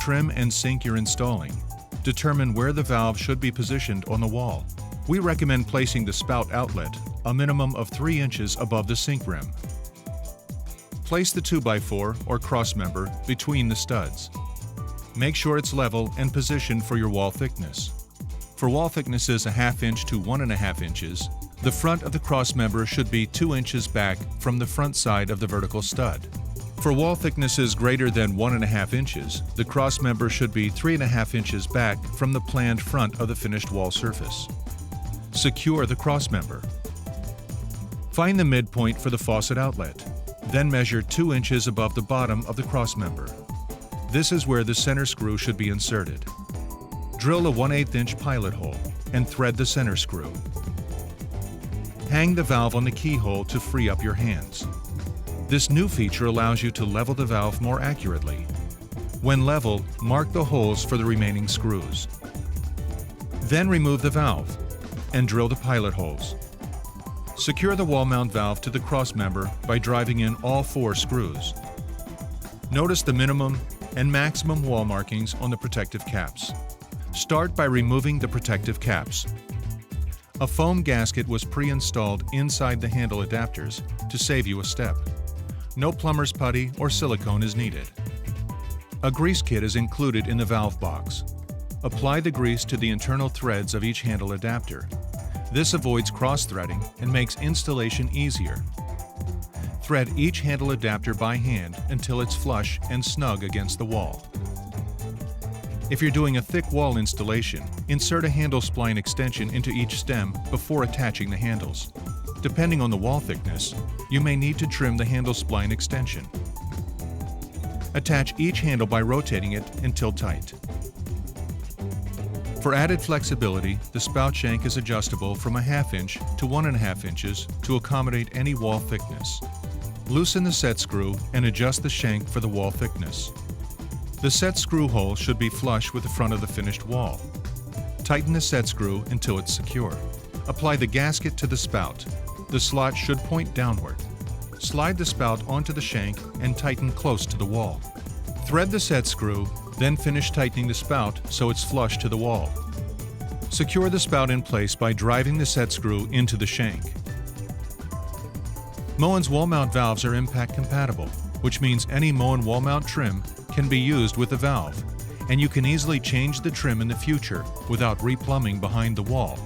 trim and sink you're installing. Determine where the valve should be positioned on the wall. We recommend placing the spout outlet a minimum of 3 inches above the sink rim. Place the 2x4 or cross member between the studs. Make sure it's level and positioned for your wall thickness. For wall thicknesses 1/2 inch to 1.5 inches, the front of the cross member should be 2 inches back from the front side of the vertical stud. For wall thicknesses greater than 1.5 inches, the cross member should be 3.5 inches back from the planned front of the finished wall surface. Secure the cross member. Find the midpoint for the faucet outlet. Then measure 2 inches above the bottom of the cross member. This is where the center screw should be inserted. Drill a 1/8 inch pilot hole and thread the center screw. Hang the valve on the keyhole to free up your hands. This new feature allows you to level the valve more accurately. When level, mark the holes for the remaining screws. Then remove the valve and drill the pilot holes. Secure the wall mount valve to the cross member by driving in all 4 screws. Notice the minimum and maximum wall markings on the protective caps. Start by removing the protective caps. A foam gasket was pre-installed inside the handle adapters to save you a step. No plumber's putty or silicone is needed. A grease kit is included in the valve box. Apply the grease to the internal threads of each handle adapter. This avoids cross-threading and makes installation easier. Thread each handle adapter by hand until it's flush and snug against the wall. If you're doing a thick wall installation, insert a handle spline extension into each stem before attaching the handles. Depending on the wall thickness, you may need to trim the handle spline extension. Attach each handle by rotating it until tight. For added flexibility, the spout shank is adjustable from 1/2 inch to 1.5 inches to accommodate any wall thickness. Loosen the set screw and adjust the shank for the wall thickness. The set screw hole should be flush with the front of the finished wall. Tighten the set screw until it's secure. Apply the gasket to the spout. The slot should point downward. Slide the spout onto the shank and tighten close to the wall. Thread the set screw, then finish tightening the spout so it's flush to the wall. Secure the spout in place by driving the set screw into the shank. Moen's wall mount valves are impact compatible, which means any Moen wall mount trim can be used with the valve, and you can easily change the trim in the future without replumbing behind the wall.